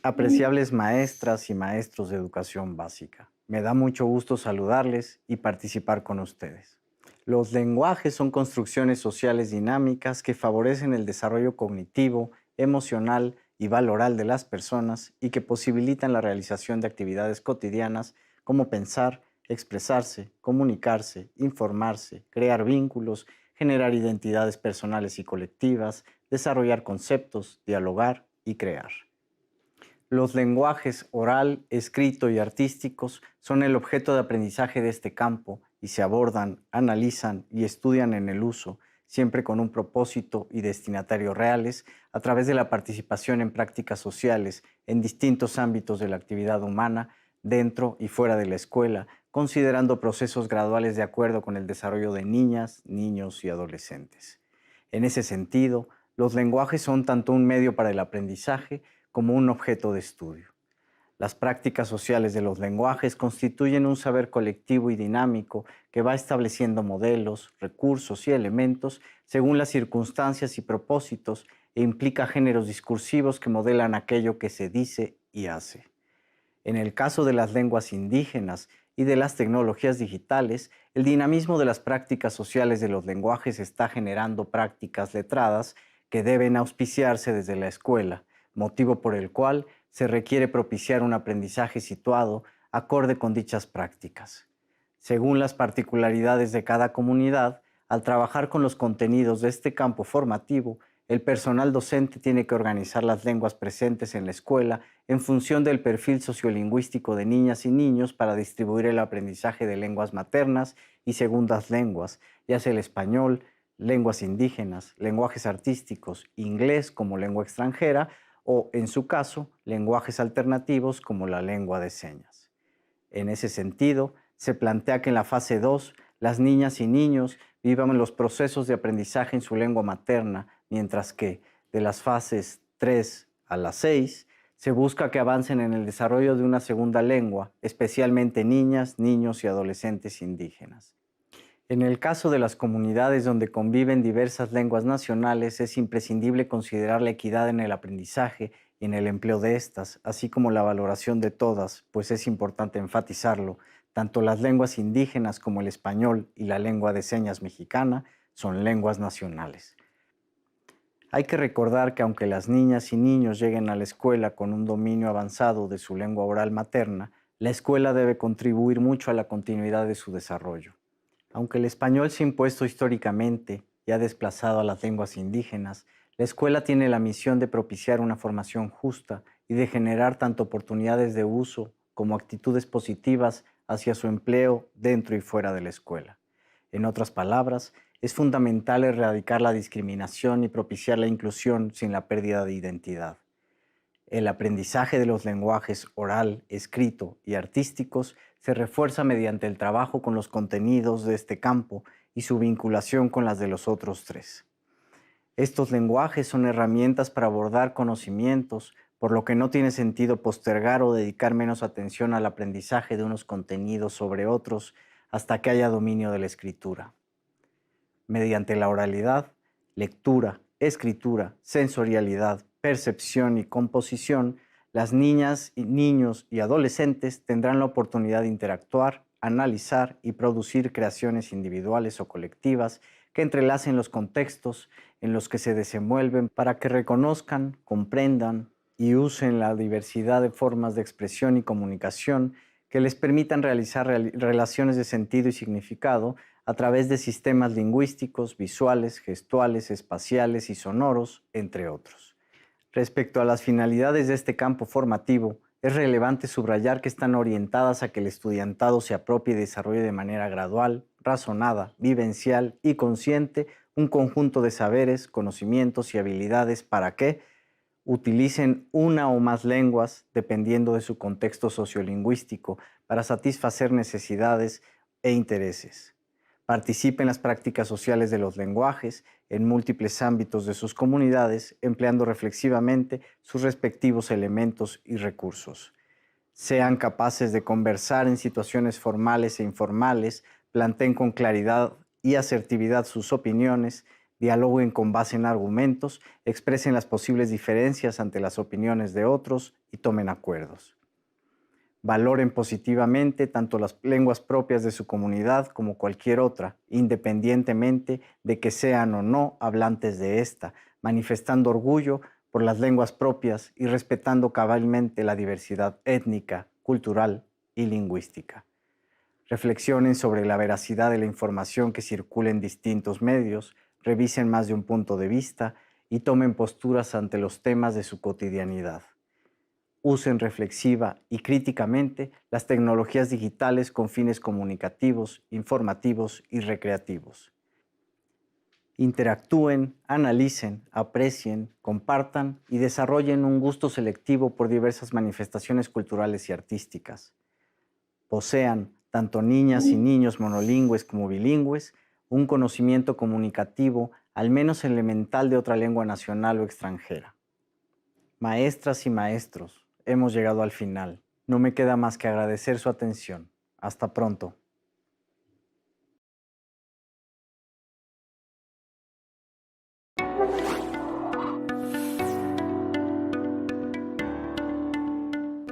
Apreciables maestras y maestros de educación básica, me da mucho gusto saludarles y participar con ustedes. Los lenguajes son construcciones sociales dinámicas que favorecen el desarrollo cognitivo, emocional y valoral de las personas y que posibilitan la realización de actividades cotidianas como pensar, expresarse, comunicarse, informarse, crear vínculos, generar identidades personales y colectivas, desarrollar conceptos, dialogar y crear. Los lenguajes oral, escrito y artísticos son el objeto de aprendizaje de este campo y se abordan, analizan y estudian en el uso, siempre con un propósito y destinatario reales, a través de la participación en prácticas sociales en distintos ámbitos de la actividad humana, dentro y fuera de la escuela, considerando procesos graduales de acuerdo con el desarrollo de niñas, niños y adolescentes. En ese sentido, los lenguajes son tanto un medio para el aprendizaje como un objeto de estudio. Las prácticas sociales de los lenguajes constituyen un saber colectivo y dinámico que va estableciendo modelos, recursos y elementos según las circunstancias y propósitos e implica géneros discursivos que modelan aquello que se dice y hace. En el caso de las lenguas indígenas y de las tecnologías digitales, el dinamismo de las prácticas sociales de los lenguajes está generando prácticas letradas que deben auspiciarse desde la escuela, motivo por el cual se requiere propiciar un aprendizaje situado acorde con dichas prácticas. Según las particularidades de cada comunidad, al trabajar con los contenidos de este campo formativo, el personal docente tiene que organizar las lenguas presentes en la escuela en función del perfil sociolingüístico de niñas y niños para distribuir el aprendizaje de lenguas maternas y segundas lenguas, ya sea el español, lenguas indígenas, lenguajes artísticos, inglés como lengua extranjera o, en su caso, lenguajes alternativos como la lengua de señas. En ese sentido, se plantea que en la fase 2, las niñas y niños vivan los procesos de aprendizaje en su lengua materna, mientras que de las fases 3 a las 6 se busca que avancen en el desarrollo de una segunda lengua, especialmente niñas, niños y adolescentes indígenas. En el caso de las comunidades donde conviven diversas lenguas nacionales, es imprescindible considerar la equidad en el aprendizaje y en el empleo de estas, así como la valoración de todas, pues es importante enfatizarlo, tanto las lenguas indígenas como el español y la lengua de señas mexicana son lenguas nacionales. Hay que recordar que aunque las niñas y niños lleguen a la escuela con un dominio avanzado de su lengua oral materna, la escuela debe contribuir mucho a la continuidad de su desarrollo. Aunque el español se ha impuesto históricamente y ha desplazado a las lenguas indígenas, la escuela tiene la misión de propiciar una formación justa y de generar tanto oportunidades de uso como actitudes positivas hacia su empleo dentro y fuera de la escuela. En otras palabras, es fundamental erradicar la discriminación y propiciar la inclusión sin la pérdida de identidad. El aprendizaje de los lenguajes oral, escrito y artísticos se refuerza mediante el trabajo con los contenidos de este campo y su vinculación con las de los otros tres. Estos lenguajes son herramientas para abordar conocimientos, por lo que no tiene sentido postergar o dedicar menos atención al aprendizaje de unos contenidos sobre otros hasta que haya dominio de la escritura. Mediante la oralidad, lectura, escritura, sensorialidad, percepción y composición, las niñas, niños y adolescentes tendrán la oportunidad de interactuar, analizar y producir creaciones individuales o colectivas que entrelacen los contextos en los que se desenvuelven para que reconozcan, comprendan y usen la diversidad de formas de expresión y comunicación que les permitan realizar relaciones de sentido y significado a través de sistemas lingüísticos, visuales, gestuales, espaciales y sonoros, entre otros. Respecto a las finalidades de este campo formativo, es relevante subrayar que están orientadas a que el estudiantado se apropie y desarrolle de manera gradual, razonada, vivencial y consciente un conjunto de saberes, conocimientos y habilidades para que utilicen una o más lenguas dependiendo de su contexto sociolingüístico para satisfacer necesidades e intereses. Participe en las prácticas sociales de los lenguajes en múltiples ámbitos de sus comunidades, empleando reflexivamente sus respectivos elementos y recursos. Sean capaces de conversar en situaciones formales e informales, planteen con claridad y asertividad sus opiniones, dialoguen con base en argumentos, expresen las posibles diferencias ante las opiniones de otros y tomen acuerdos. Valoren positivamente tanto las lenguas propias de su comunidad como cualquier otra, independientemente de que sean o no hablantes de esta, manifestando orgullo por las lenguas propias y respetando cabalmente la diversidad étnica, cultural y lingüística. Reflexionen sobre la veracidad de la información que circula en distintos medios, revisen más de un punto de vista y tomen posturas ante los temas de su cotidianidad. Usen reflexiva y críticamente las tecnologías digitales con fines comunicativos, informativos y recreativos. Interactúen, analicen, aprecien, compartan y desarrollen un gusto selectivo por diversas manifestaciones culturales y artísticas. Posean, tanto niñas y niños monolingües como bilingües, un conocimiento comunicativo, al menos elemental, de otra lengua nacional o extranjera. Maestras y maestros, hemos llegado al final. No me queda más que agradecer su atención. Hasta pronto.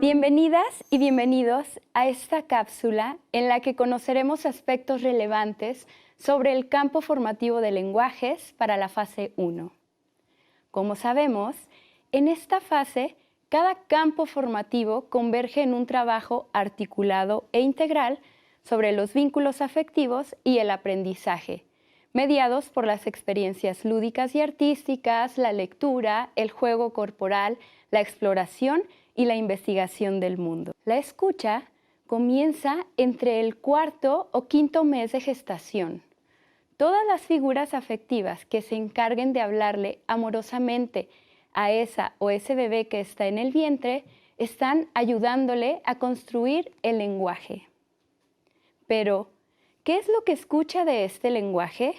Bienvenidas y bienvenidos a esta cápsula en la que conoceremos aspectos relevantes sobre el campo formativo de lenguajes para la fase 1. Como sabemos, en esta fase, cada campo formativo converge en un trabajo articulado e integral sobre los vínculos afectivos y el aprendizaje, mediados por las experiencias lúdicas y artísticas, la lectura, el juego corporal, la exploración y la investigación del mundo. La escucha comienza entre el 4º o 5º mes de gestación. Todas las figuras afectivas que se encarguen de hablarle amorosamente a esa o ese bebé que está en el vientre están ayudándole a construir el lenguaje. Pero, ¿qué es lo que escucha de este lenguaje?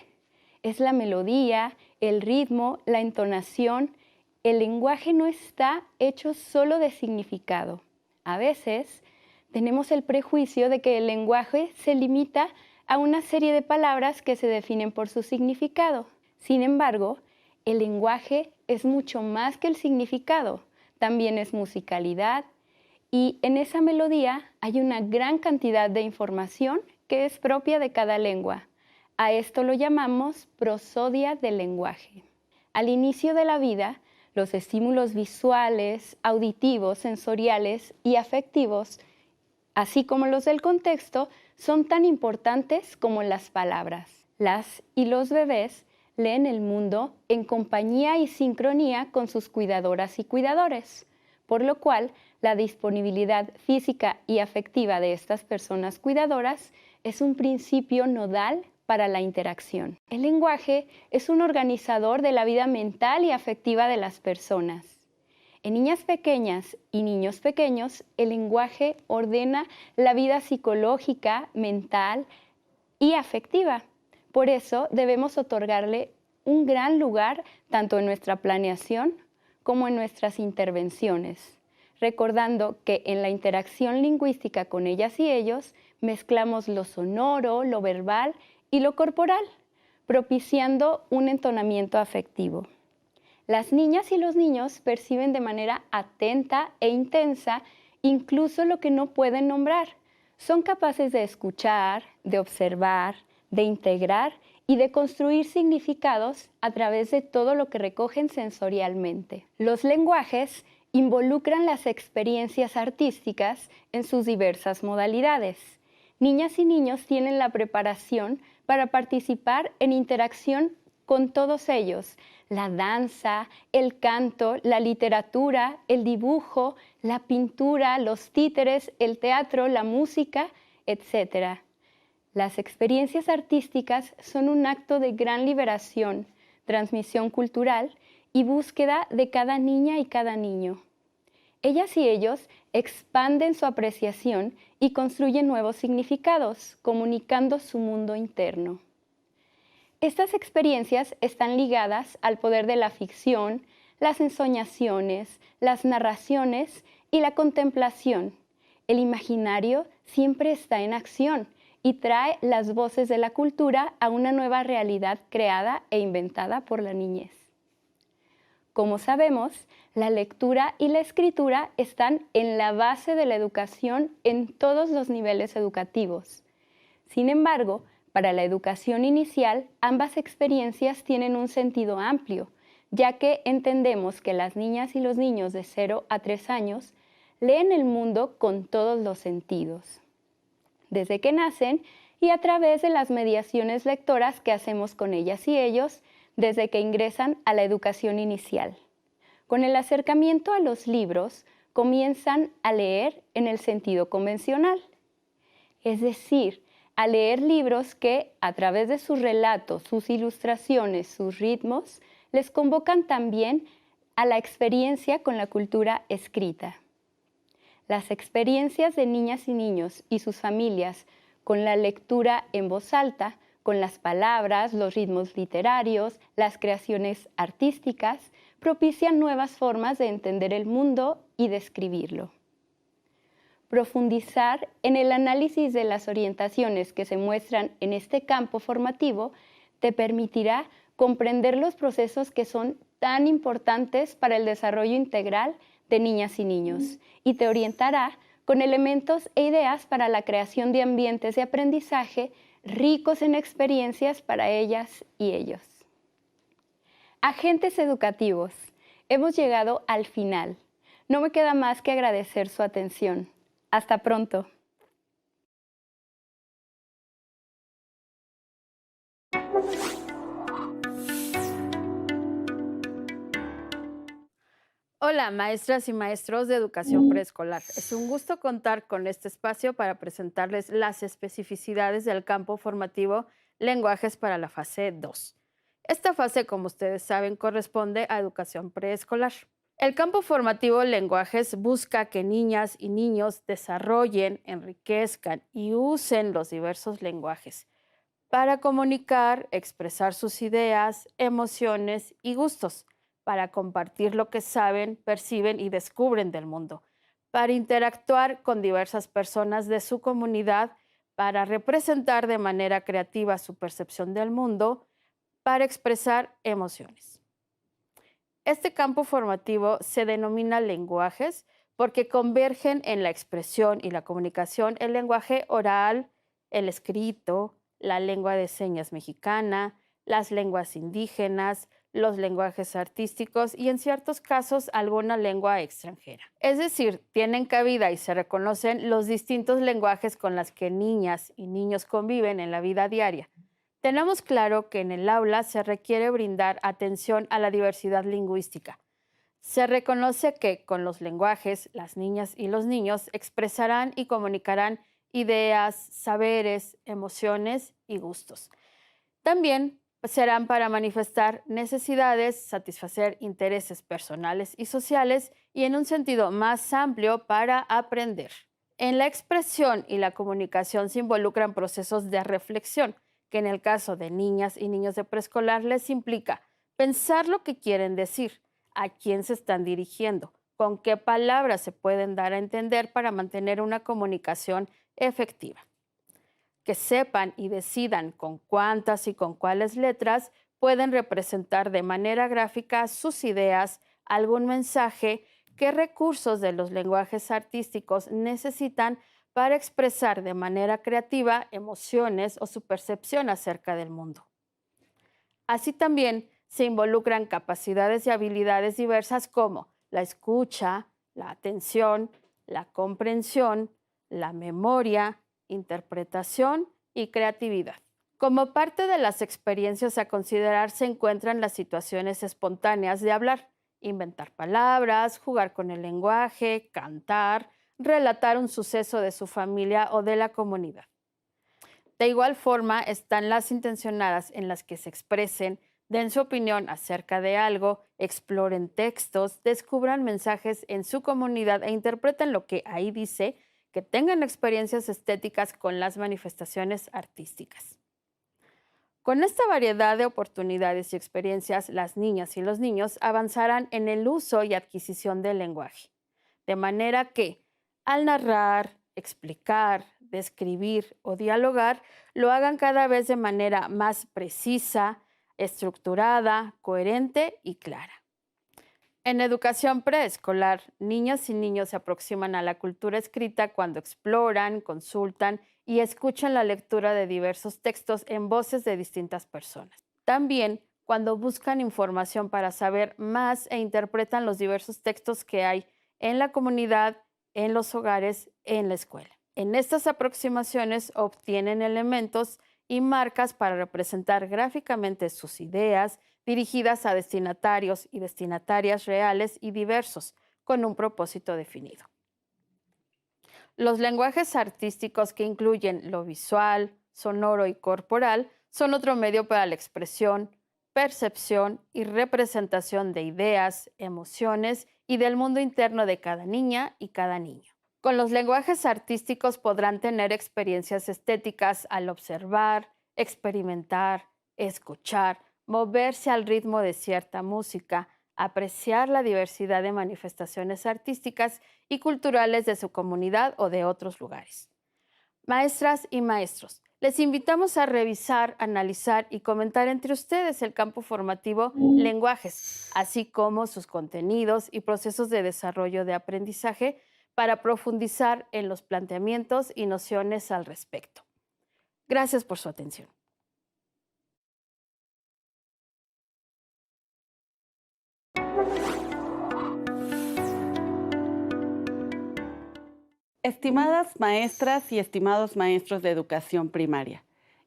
Es la melodía, el ritmo, la entonación. El lenguaje no está hecho solo de significado. A veces tenemos el prejuicio de que el lenguaje se limita a una serie de palabras que se definen por su significado. Sin embargo, el lenguaje es mucho más que el significado. También es musicalidad y en esa melodía hay una gran cantidad de información que es propia de cada lengua. A esto lo llamamos prosodia del lenguaje. Al inicio de la vida, los estímulos visuales, auditivos, sensoriales y afectivos, así como los del contexto, son tan importantes como las palabras. Las y los bebés leen el mundo en compañía y sincronía con sus cuidadoras y cuidadores, por lo cual la disponibilidad física y afectiva de estas personas cuidadoras es un principio nodal para la interacción. El lenguaje es un organizador de la vida mental y afectiva de las personas. En niñas pequeñas y niños pequeños, el lenguaje ordena la vida psicológica, mental y afectiva. Por eso debemos otorgarle un gran lugar tanto en nuestra planeación como en nuestras intervenciones, recordando que en la interacción lingüística con ellas y ellos mezclamos lo sonoro, lo verbal y lo corporal, propiciando un entonamiento afectivo. Las niñas y los niños perciben de manera atenta e intensa incluso lo que no pueden nombrar. Son capaces de escuchar, de observar, de integrar y de construir significados a través de todo lo que recogen sensorialmente. Los lenguajes involucran las experiencias artísticas en sus diversas modalidades. Niñas y niños tienen la preparación para participar en interacción con todos ellos: la danza, el canto, la literatura, el dibujo, la pintura, los títeres, el teatro, la música, etc. Las experiencias artísticas son un acto de gran liberación, transmisión cultural y búsqueda de cada niña y cada niño. Ellas y ellos expanden su apreciación y construyen nuevos significados, comunicando su mundo interno. Estas experiencias están ligadas al poder de la ficción, las ensoñaciones, las narraciones y la contemplación. El imaginario siempre está en acción y trae las voces de la cultura a una nueva realidad creada e inventada por la niñez. Como sabemos, la lectura y la escritura están en la base de la educación en todos los niveles educativos. Sin embargo, para la educación inicial, ambas experiencias tienen un sentido amplio, ya que entendemos que las niñas y los niños de 0 a 3 años leen el mundo con todos los sentidos, desde que nacen y a través de las mediaciones lectoras que hacemos con ellas y ellos desde que ingresan a la educación inicial. Con el acercamiento a los libros, comienzan a leer en el sentido convencional, es decir, a leer libros que, a través de sus relatos, sus ilustraciones, sus ritmos, les convocan también a la experiencia con la cultura escrita. Las experiencias de niñas y niños y sus familias con la lectura en voz alta, con las palabras, los ritmos literarios, las creaciones artísticas, propician nuevas formas de entender el mundo y de escribirlo. Profundizar en el análisis de las orientaciones que se muestran en este campo formativo te permitirá comprender los procesos que son tan importantes para el desarrollo integral de niñas y niños y te orientará con elementos e ideas para la creación de ambientes de aprendizaje ricos en experiencias para ellas y ellos. Agentes educativos, hemos llegado al final. No me queda más que agradecer su atención. Hasta pronto. Hola, maestras y maestros de educación preescolar. Es un gusto contar con este espacio para presentarles las especificidades del campo formativo Lenguajes para la fase 2. Esta fase, como ustedes saben, corresponde a educación preescolar. El campo formativo Lenguajes busca que niñas y niños desarrollen, enriquezcan y usen los diversos lenguajes para comunicar, expresar sus ideas, emociones y gustos, para compartir lo que saben, perciben y descubren del mundo, para interactuar con diversas personas de su comunidad, para representar de manera creativa su percepción del mundo, para expresar emociones. Este campo formativo se denomina lenguajes porque convergen en la expresión y la comunicación el lenguaje oral, el escrito, la lengua de señas mexicana, las lenguas indígenas, los lenguajes artísticos y en ciertos casos alguna lengua extranjera. Es decir, tienen cabida y se reconocen los distintos lenguajes con los que niñas y niños conviven en la vida diaria. Tenemos claro que en el aula se requiere brindar atención a la diversidad lingüística. Se reconoce que con los lenguajes las niñas y los niños expresarán y comunicarán ideas, saberes, emociones y gustos. También serán para manifestar necesidades, satisfacer intereses personales y sociales y en un sentido más amplio para aprender. En la expresión y la comunicación se involucran procesos de reflexión, que en el caso de niñas y niños de preescolar les implica pensar lo que quieren decir, a quién se están dirigiendo, con qué palabras se pueden dar a entender para mantener una comunicación efectiva. Que sepan y decidan con cuántas y con cuáles letras pueden representar de manera gráfica sus ideas, algún mensaje, qué recursos de los lenguajes artísticos necesitan para expresar de manera creativa emociones o su percepción acerca del mundo. Así también se involucran capacidades y habilidades diversas como la escucha, la atención, la comprensión, la memoria, interpretación y creatividad. Como parte de las experiencias a considerar se encuentran las situaciones espontáneas de hablar, inventar palabras, jugar con el lenguaje, cantar, relatar un suceso de su familia o de la comunidad. De igual forma están las intencionadas en las que se expresen, den su opinión acerca de algo, exploren textos, descubran mensajes en su comunidad e interpreten lo que ahí dice, que tengan experiencias estéticas con las manifestaciones artísticas. Con esta variedad de oportunidades y experiencias, las niñas y los niños avanzarán en el uso y adquisición del lenguaje, de manera que, al narrar, explicar, describir o dialogar, lo hagan cada vez de manera más precisa, estructurada, coherente y clara. En educación preescolar, niñas y niños se aproximan a la cultura escrita cuando exploran, consultan y escuchan la lectura de diversos textos en voces de distintas personas. También cuando buscan información para saber más e interpretan los diversos textos que hay en la comunidad, en los hogares, en la escuela. En estas aproximaciones obtienen elementos y marcas para representar gráficamente sus ideas, dirigidas a destinatarios y destinatarias reales y diversos, con un propósito definido. Los lenguajes artísticos que incluyen lo visual, sonoro y corporal son otro medio para la expresión, percepción y representación de ideas, emociones y del mundo interno de cada niña y cada niño. Con los lenguajes artísticos podrán tener experiencias estéticas al observar, experimentar, escuchar, moverse al ritmo de cierta música, apreciar la diversidad de manifestaciones artísticas y culturales de su comunidad o de otros lugares. Maestras y maestros, les invitamos a revisar, analizar y comentar entre ustedes el campo formativo lenguajes, así como sus contenidos y procesos de desarrollo de aprendizaje para profundizar en los planteamientos y nociones al respecto. Gracias por su atención. Estimadas maestras y estimados maestros de educación primaria,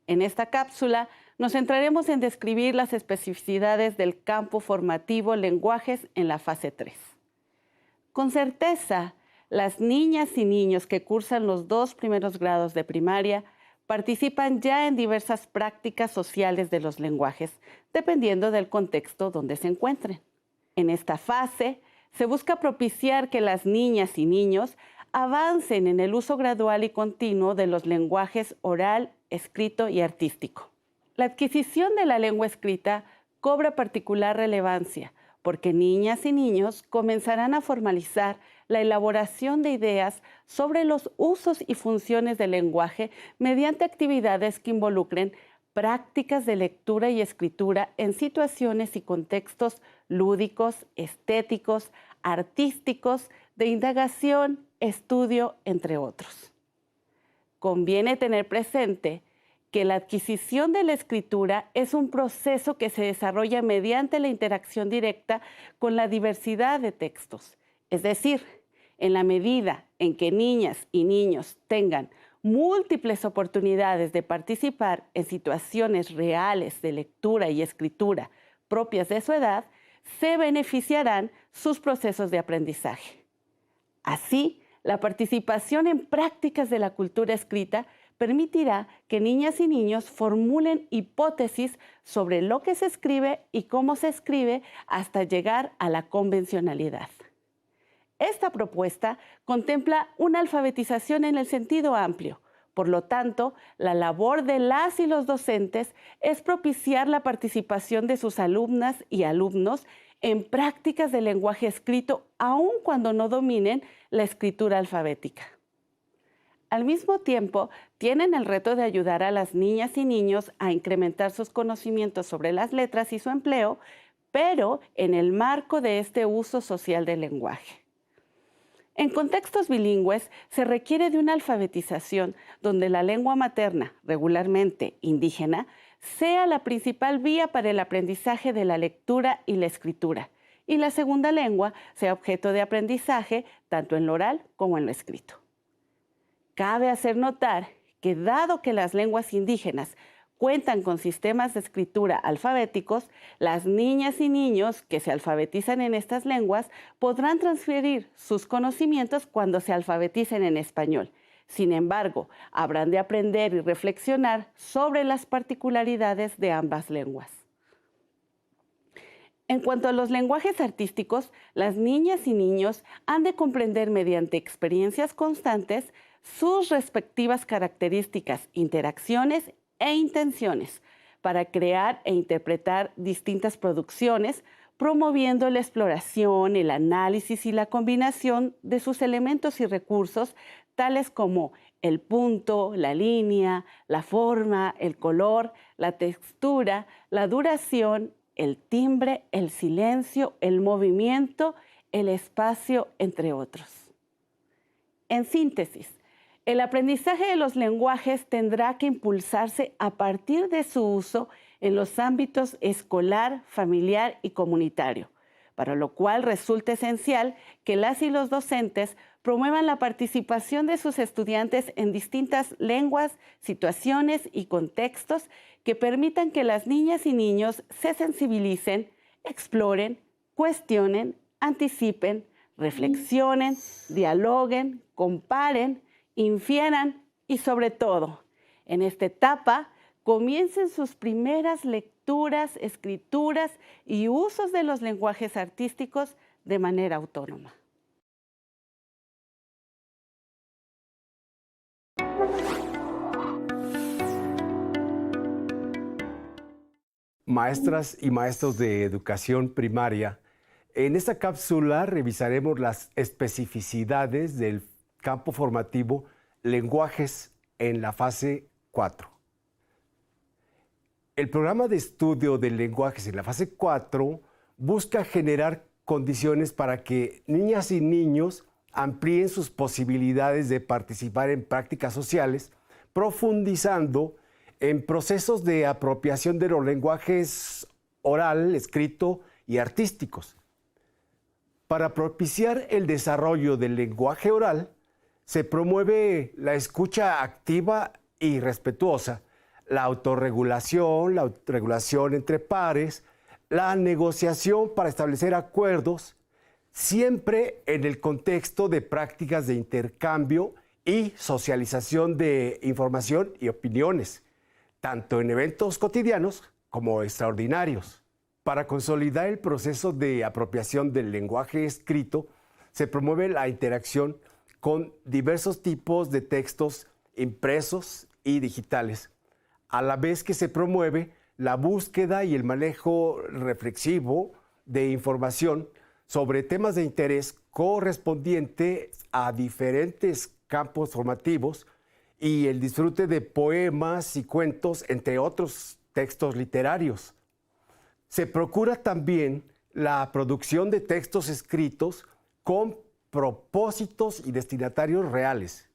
en esta cápsula nos centraremos en describir las especificidades del campo formativo lenguajes en la fase 3. Con certeza, las niñas y niños que cursan los 2 primeros grados de primaria participan ya en diversas prácticas sociales de los lenguajes, dependiendo del contexto donde se encuentren. En esta fase, se busca propiciar que las niñas y niños avancen en el uso gradual y continuo de los lenguajes oral, escrito y artístico. La adquisición de la lengua escrita cobra particular relevancia porque niñas y niños comenzarán a formalizar la elaboración de ideas sobre los usos y funciones del lenguaje mediante actividades que involucren prácticas de lectura y escritura en situaciones y contextos lúdicos, estéticos, artísticos, de indagación, estudio, entre otros. Conviene tener presente que la adquisición de la escritura es un proceso que se desarrolla mediante la interacción directa con la diversidad de textos. Es decir, en la medida en que niñas y niños tengan múltiples oportunidades de participar en situaciones reales de lectura y escritura propias de su edad, se beneficiarán sus procesos de aprendizaje. Así, la participación en prácticas de la cultura escrita permitirá que niñas y niños formulen hipótesis sobre lo que se escribe y cómo se escribe hasta llegar a la convencionalidad. Esta propuesta contempla una alfabetización en el sentido amplio. Por lo tanto, la labor de las y los docentes es propiciar la participación de sus alumnas y alumnos en prácticas de lenguaje escrito, aun cuando no dominen la escritura alfabética. Al mismo tiempo, tienen el reto de ayudar a las niñas y niños a incrementar sus conocimientos sobre las letras y su empleo, pero en el marco de este uso social del lenguaje. En contextos bilingües se requiere de una alfabetización donde la lengua materna, regularmente indígena, sea la principal vía para el aprendizaje de la lectura y la escritura, y la segunda lengua sea objeto de aprendizaje tanto en lo oral como en lo escrito. Cabe hacer notar que dado que las lenguas indígenas cuentan con sistemas de escritura alfabéticos, las niñas y niños que se alfabetizan en estas lenguas podrán transferir sus conocimientos cuando se alfabeticen en español. Sin embargo, habrán de aprender y reflexionar sobre las particularidades de ambas lenguas. En cuanto a los lenguajes artísticos, las niñas y niños han de comprender mediante experiencias constantes sus respectivas características, interacciones e intenciones para crear e interpretar distintas producciones, promoviendo la exploración, el análisis y la combinación de sus elementos y recursos, tales como el punto, la línea, la forma, el color, la textura, la duración, el timbre, el silencio, el movimiento, el espacio, entre otros. En síntesis, el aprendizaje de los lenguajes tendrá que impulsarse a partir de su uso en los ámbitos escolar, familiar y comunitario, para lo cual resulta esencial que las y los docentes promuevan la participación de sus estudiantes en distintas lenguas, situaciones y contextos que permitan que las niñas y niños se sensibilicen, exploren, cuestionen, anticipen, reflexionen, dialoguen, comparen, infieran y sobre todo, en esta etapa, comiencen sus primeras lecturas, escrituras y usos de los lenguajes artísticos de manera autónoma. Maestras y maestros de educación primaria, en esta cápsula revisaremos las especificidades del campo formativo Lenguajes en la fase 4. El programa de estudio de lenguajes en la fase 4 busca generar condiciones para que niñas y niños amplíen sus posibilidades de participar en prácticas sociales, profundizando en procesos de apropiación de los lenguajes oral, escrito y artísticos. Para propiciar el desarrollo del lenguaje oral, se promueve la escucha activa y respetuosa, la autorregulación entre pares, la negociación para establecer acuerdos, siempre en el contexto de prácticas de intercambio y socialización de información y opiniones, tanto en eventos cotidianos como extraordinarios. Para consolidar el proceso de apropiación del lenguaje escrito, se promueve la interacción con diversos tipos de textos impresos y digitales, a la vez que se promueve la búsqueda y el manejo reflexivo de información sobre temas de interés correspondiente a diferentes campos formativos y el disfrute de poemas y cuentos, entre otros textos literarios. Se procura también la producción de textos escritos con propósitos y destinatarios reales.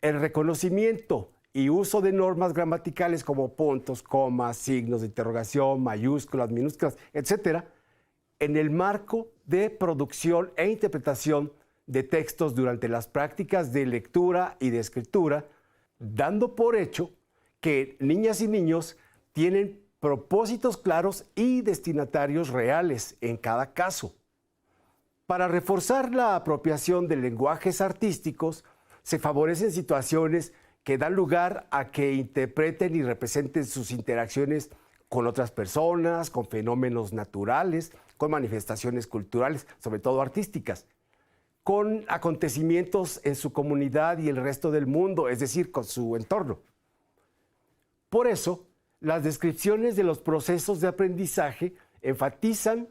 El reconocimiento y uso de normas gramaticales como puntos, comas, signos de interrogación, mayúsculas, minúsculas, etc., en el marco de producción e interpretación de textos durante las prácticas de lectura y de escritura, dando por hecho que niñas y niños tienen propósitos claros y destinatarios reales en cada caso. Para reforzar la apropiación de lenguajes artísticos, se favorecen situaciones que dan lugar a que interpreten y representen sus interacciones con otras personas, con fenómenos naturales, con manifestaciones culturales, sobre todo artísticas, con acontecimientos en su comunidad y el resto del mundo, es decir, con su entorno. Por eso, las descripciones de los procesos de aprendizaje enfatizan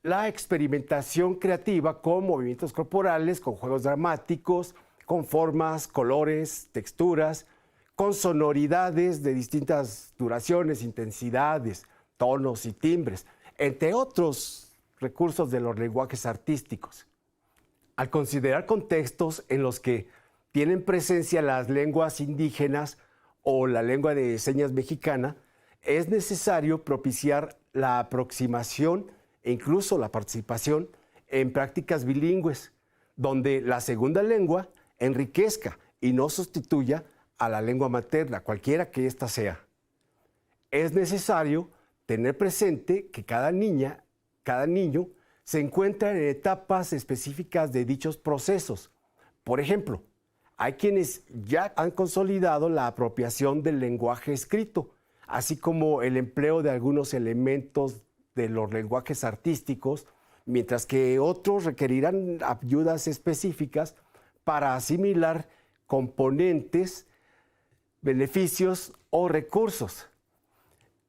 la experimentación creativa con movimientos corporales, con juegos dramáticos, con formas, colores, texturas, con sonoridades de distintas duraciones, intensidades, tonos y timbres, entre otros recursos de los lenguajes artísticos. Al considerar contextos en los que tienen presencia las lenguas indígenas o la lengua de señas mexicana, es necesario propiciar la aproximación e incluso la participación en prácticas bilingües, donde la segunda lengua enriquezca y no sustituya a la lengua materna, cualquiera que ésta sea. Es necesario tener presente que cada niña, cada niño, se encuentra en etapas específicas de dichos procesos. Por ejemplo, hay quienes ya han consolidado la apropiación del lenguaje escrito, así como el empleo de algunos elementos de los lenguajes artísticos, mientras que otros requerirán ayudas específicas para asimilar componentes, beneficios o recursos.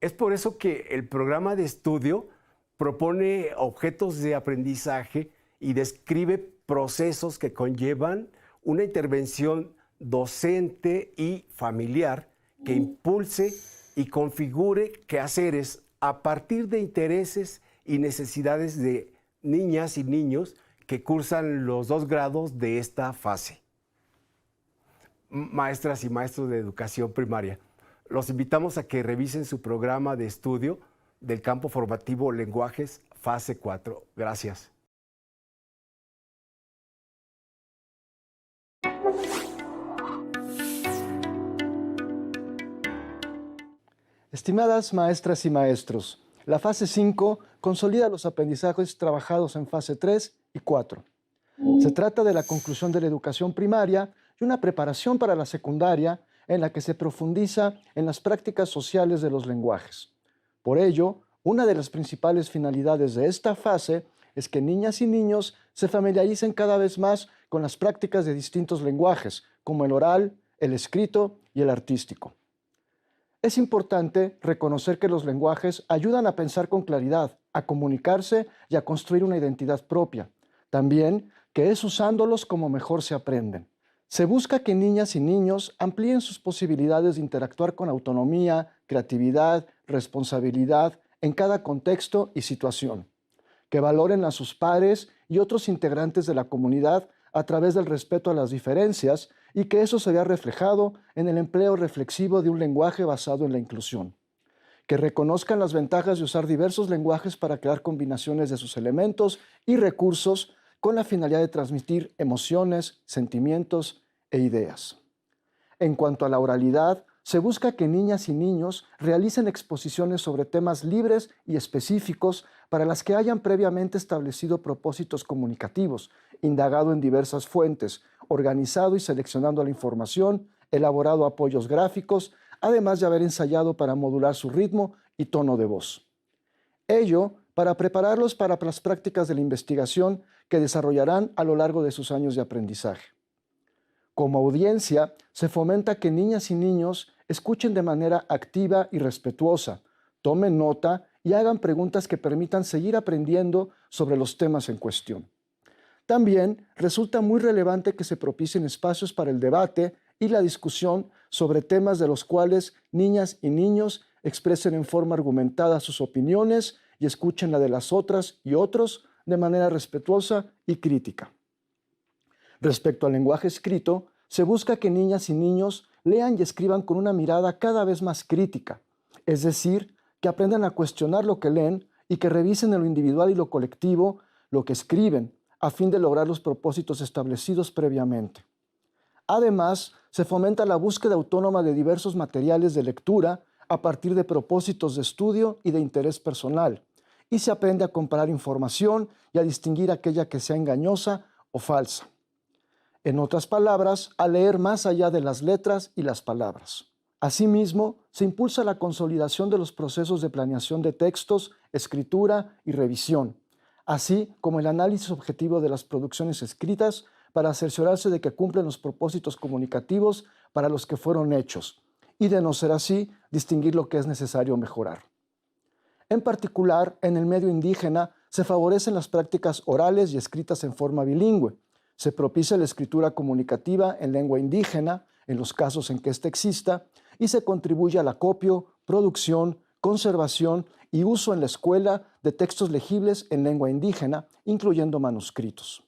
Es por eso que el programa de estudio propone objetos de aprendizaje y describe procesos que conllevan una intervención docente y familiar que impulse y configure quehaceres a partir de intereses y necesidades de niñas y niños que cursan los 2 grados de esta fase. Maestras y maestros de educación primaria, los invitamos a que revisen su programa de estudio del campo formativo Lenguajes Fase 4. Gracias. Estimadas maestras y maestros, la fase 5 consolida los aprendizajes trabajados en fase 3 y 4. Se trata de la conclusión de la educación primaria y una preparación para la secundaria en la que se profundiza en las prácticas sociales de los lenguajes. Por ello, una de las principales finalidades de esta fase es que niñas y niños se familiaricen cada vez más con las prácticas de distintos lenguajes, como el oral, el escrito y el artístico. Es importante reconocer que los lenguajes ayudan a pensar con claridad, a comunicarse y a construir una identidad propia. También que es usándolos como mejor se aprenden. Se busca que niñas y niños amplíen sus posibilidades de interactuar con autonomía, creatividad, responsabilidad en cada contexto y situación. Que valoren a sus pares y otros integrantes de la comunidad a través del respeto a las diferencias y que eso se vea reflejado en el empleo reflexivo de un lenguaje basado en la inclusión. Que reconozcan las ventajas de usar diversos lenguajes para crear combinaciones de sus elementos y recursos con la finalidad de transmitir emociones, sentimientos e ideas. En cuanto a la oralidad, se busca que niñas y niños realicen exposiciones sobre temas libres y específicos para las que hayan previamente establecido propósitos comunicativos, indagado en diversas fuentes, organizado y seleccionando la información, elaborado apoyos gráficos, además de haber ensayado para modular su ritmo y tono de voz. Ello para prepararlos para las prácticas de la investigación que desarrollarán a lo largo de sus años de aprendizaje. Como audiencia, se fomenta que niñas y niños escuchen de manera activa y respetuosa, tomen nota y hagan preguntas que permitan seguir aprendiendo sobre los temas en cuestión. También resulta muy relevante que se propicien espacios para el debate y la discusión sobre temas de los cuales niñas y niños expresen en forma argumentada sus opiniones y escuchen la de las otras y otros de manera respetuosa y crítica. Respecto al lenguaje escrito, se busca que niñas y niños lean y escriban con una mirada cada vez más crítica, es decir, que aprendan a cuestionar lo que leen y que revisen en lo individual y lo colectivo lo que escriben, a fin de lograr los propósitos establecidos previamente. Además, se fomenta la búsqueda autónoma de diversos materiales de lectura a partir de propósitos de estudio y de interés personal, y se aprende a comparar información y a distinguir aquella que sea engañosa o falsa. En otras palabras, a leer más allá de las letras y las palabras. Asimismo, se impulsa la consolidación de los procesos de planeación de textos, escritura y revisión, así como el análisis objetivo de las producciones escritas para cerciorarse de que cumplen los propósitos comunicativos para los que fueron hechos, y de no ser así, distinguir lo que es necesario mejorar. En particular, en el medio indígena se favorecen las prácticas orales y escritas en forma bilingüe. Se propicia la escritura comunicativa en lengua indígena, en los casos en que ésta exista, y se contribuye al acopio, producción, conservación y uso en la escuela de textos legibles en lengua indígena, incluyendo manuscritos.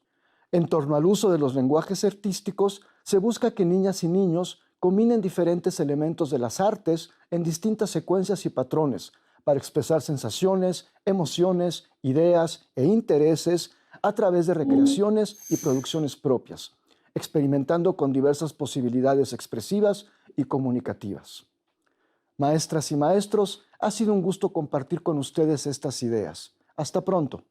En torno al uso de los lenguajes artísticos, se busca que niñas y niños combinen diferentes elementos de las artes en distintas secuencias y patrones para expresar sensaciones, emociones, ideas e intereses a través de recreaciones y producciones propias, experimentando con diversas posibilidades expresivas y comunicativas. Maestras y maestros, ha sido un gusto compartir con ustedes estas ideas. Hasta pronto.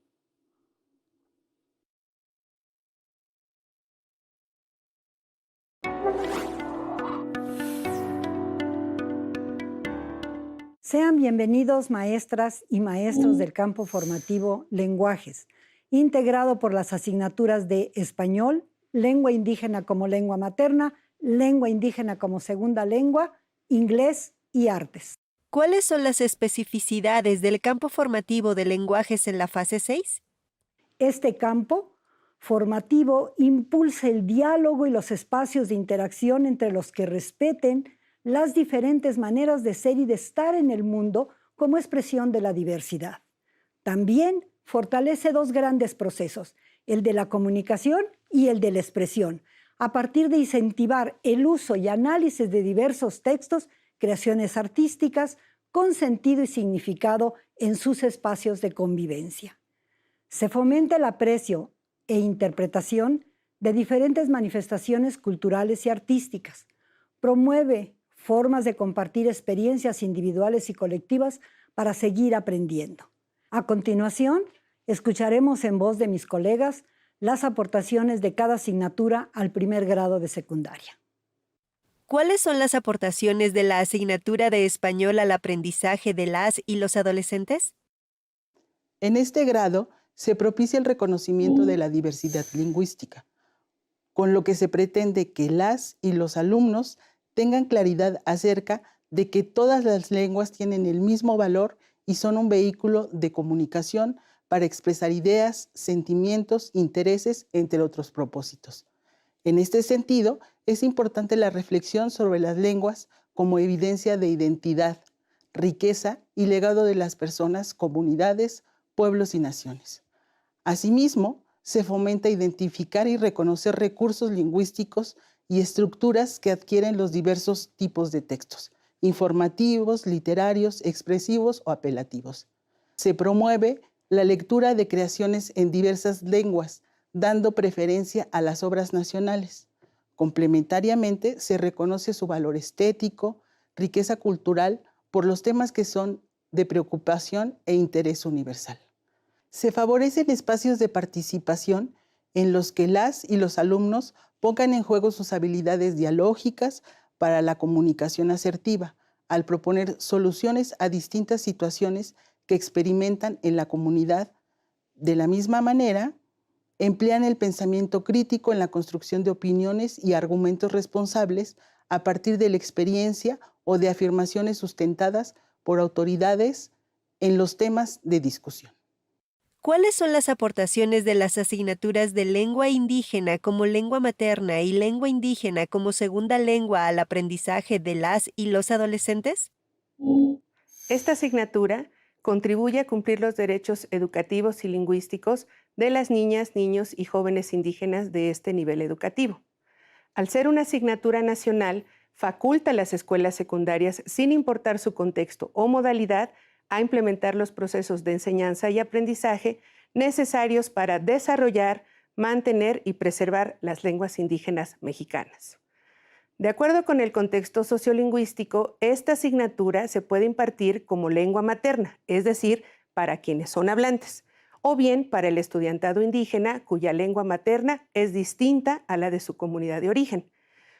Sean bienvenidos maestras y maestros del campo formativo Lenguajes, integrado por las asignaturas de Español, Lengua Indígena como lengua materna, Lengua Indígena como segunda lengua, Inglés y Artes. ¿Cuáles son las especificidades del campo formativo de Lenguajes en la fase 6? Este campo formativo impulse el diálogo y los espacios de interacción entre los que respeten las diferentes maneras de ser y de estar en el mundo como expresión de la diversidad. También fortalece dos grandes procesos, el de la comunicación y el de la expresión, a partir de incentivar el uso y análisis de diversos textos, creaciones artísticas, con sentido y significado en sus espacios de convivencia. Se fomenta el aprecio e interpretación de diferentes manifestaciones culturales y artísticas. Promueve formas de compartir experiencias individuales y colectivas para seguir aprendiendo. A continuación, escucharemos en voz de mis colegas las aportaciones de cada asignatura al primer grado de secundaria. ¿Cuáles son las aportaciones de la asignatura de español al aprendizaje de las y los adolescentes? En este grado se propicia el reconocimiento de la diversidad lingüística, con lo que se pretende que las y los alumnos tengan claridad acerca de que todas las lenguas tienen el mismo valor y son un vehículo de comunicación para expresar ideas, sentimientos, intereses, entre otros propósitos. En este sentido, es importante la reflexión sobre las lenguas como evidencia de identidad, riqueza y legado de las personas, comunidades, pueblos y naciones. Asimismo, se fomenta identificar y reconocer recursos lingüísticos y estructuras que adquieren los diversos tipos de textos, informativos, literarios, expresivos o apelativos. Se promueve la lectura de creaciones en diversas lenguas, dando preferencia a las obras nacionales. Complementariamente, se reconoce su valor estético, riqueza cultural, por los temas que son de preocupación e interés universal. Se favorecen espacios de participación en los que las y los alumnos pongan en juego sus habilidades dialógicas para la comunicación asertiva, al proponer soluciones a distintas situaciones que experimentan en la comunidad. De la misma manera, emplean el pensamiento crítico en la construcción de opiniones y argumentos responsables a partir de la experiencia o de afirmaciones sustentadas por autoridades en los temas de discusión. ¿Cuáles son las aportaciones de las asignaturas de lengua indígena como lengua materna y lengua indígena como segunda lengua al aprendizaje de las y los adolescentes? Esta asignatura contribuye a cumplir los derechos educativos y lingüísticos de las niñas, niños y jóvenes indígenas de este nivel educativo. Al ser una asignatura nacional, faculta a las escuelas secundarias, sin importar su contexto o modalidad, a implementar los procesos de enseñanza y aprendizaje necesarios para desarrollar, mantener y preservar las lenguas indígenas mexicanas. De acuerdo con el contexto sociolingüístico, esta asignatura se puede impartir como lengua materna, es decir, para quienes son hablantes, o bien para el estudiantado indígena cuya lengua materna es distinta a la de su comunidad de origen.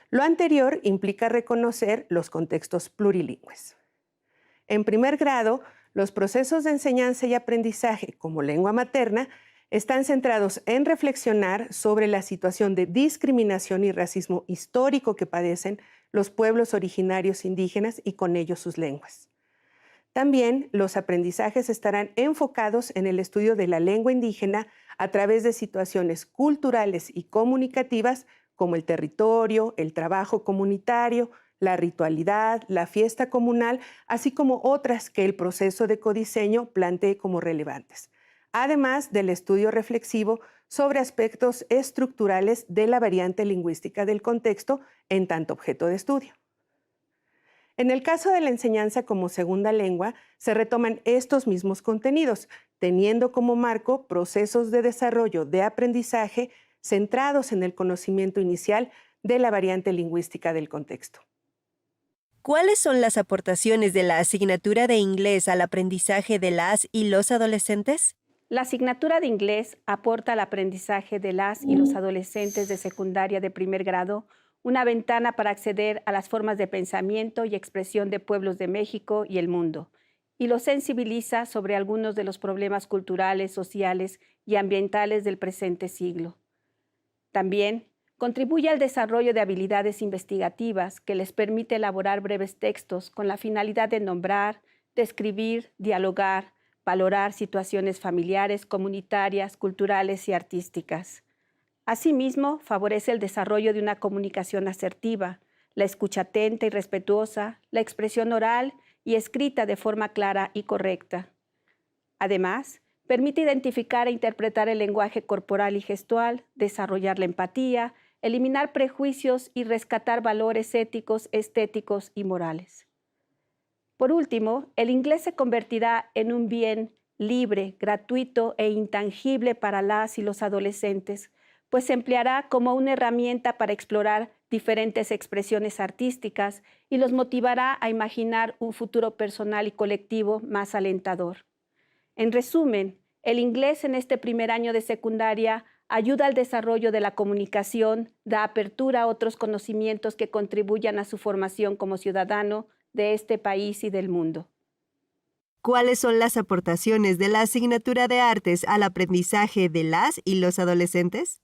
Lo anterior implica reconocer los contextos plurilingües. En primer grado, los procesos de enseñanza y aprendizaje como lengua materna están centrados en reflexionar sobre la situación de discriminación y racismo histórico que padecen los pueblos originarios indígenas y con ellos sus lenguas. También los aprendizajes estarán enfocados en el estudio de la lengua indígena a través de situaciones culturales y comunicativas como el territorio, el trabajo comunitario, la ritualidad, la fiesta comunal, así como otras que el proceso de codiseño plantee como relevantes, además del estudio reflexivo sobre aspectos estructurales de la variante lingüística del contexto en tanto objeto de estudio. En el caso de la enseñanza como segunda lengua, se retoman estos mismos contenidos, teniendo como marco procesos de desarrollo de aprendizaje centrados en el conocimiento inicial de la variante lingüística del contexto. ¿Cuáles son las aportaciones de la asignatura de inglés al aprendizaje de las y los adolescentes? La asignatura de inglés aporta al aprendizaje de las y los adolescentes de secundaria de primer grado una ventana para acceder a las formas de pensamiento y expresión de pueblos de México y el mundo, y los sensibiliza sobre algunos de los problemas culturales, sociales y ambientales del presente siglo. También contribuye al desarrollo de habilidades investigativas que les permite elaborar breves textos con la finalidad de nombrar, describir, dialogar, valorar situaciones familiares, comunitarias, culturales y artísticas. Asimismo, favorece el desarrollo de una comunicación asertiva, la escucha atenta y respetuosa, la expresión oral y escrita de forma clara y correcta. Además, permite identificar e interpretar el lenguaje corporal y gestual, desarrollar la empatía, eliminar prejuicios y rescatar valores éticos, estéticos y morales. Por último, el inglés se convertirá en un bien libre, gratuito e intangible para las y los adolescentes, pues se empleará como una herramienta para explorar diferentes expresiones artísticas y los motivará a imaginar un futuro personal y colectivo más alentador. En resumen, el inglés en este primer año de secundaria ayuda al desarrollo de la comunicación, da apertura a otros conocimientos que contribuyan a su formación como ciudadano de este país y del mundo. ¿Cuáles son las aportaciones de la asignatura de artes al aprendizaje de las y los adolescentes?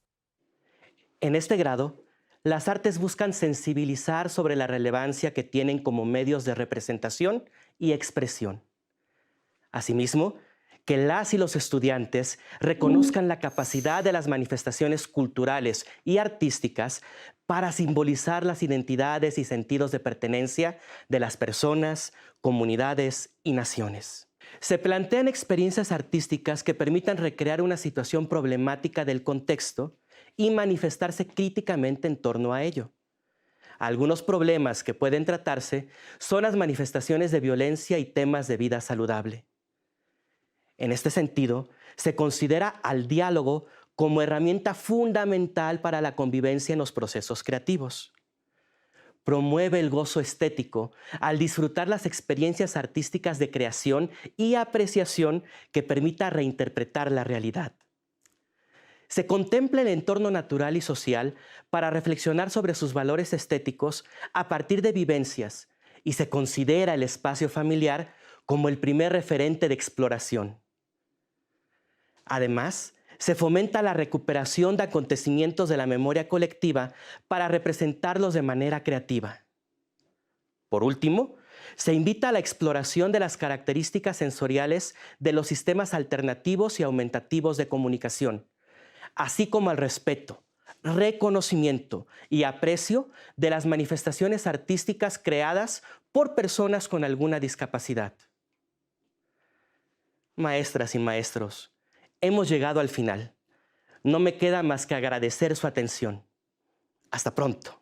En este grado, las artes buscan sensibilizar sobre la relevancia que tienen como medios de representación y expresión. Asimismo, que las y los estudiantes reconozcan la capacidad de las manifestaciones culturales y artísticas para simbolizar las identidades y sentidos de pertenencia de las personas, comunidades y naciones. Se plantean experiencias artísticas que permitan recrear una situación problemática del contexto y manifestarse críticamente en torno a ello. Algunos problemas que pueden tratarse son las manifestaciones de violencia y temas de vida saludable. En este sentido, se considera al diálogo como herramienta fundamental para la convivencia en los procesos creativos. Promueve el gozo estético al disfrutar las experiencias artísticas de creación y apreciación que permita reinterpretar la realidad. Se contempla el entorno natural y social para reflexionar sobre sus valores estéticos a partir de vivencias y se considera el espacio familiar como el primer referente de exploración. Además, se fomenta la recuperación de acontecimientos de la memoria colectiva para representarlos de manera creativa. Por último, se invita a la exploración de las características sensoriales de los sistemas alternativos y aumentativos de comunicación, así como al respeto, reconocimiento y aprecio de las manifestaciones artísticas creadas por personas con alguna discapacidad. Maestras y maestros, hemos llegado al final. No me queda más que agradecer su atención. Hasta pronto.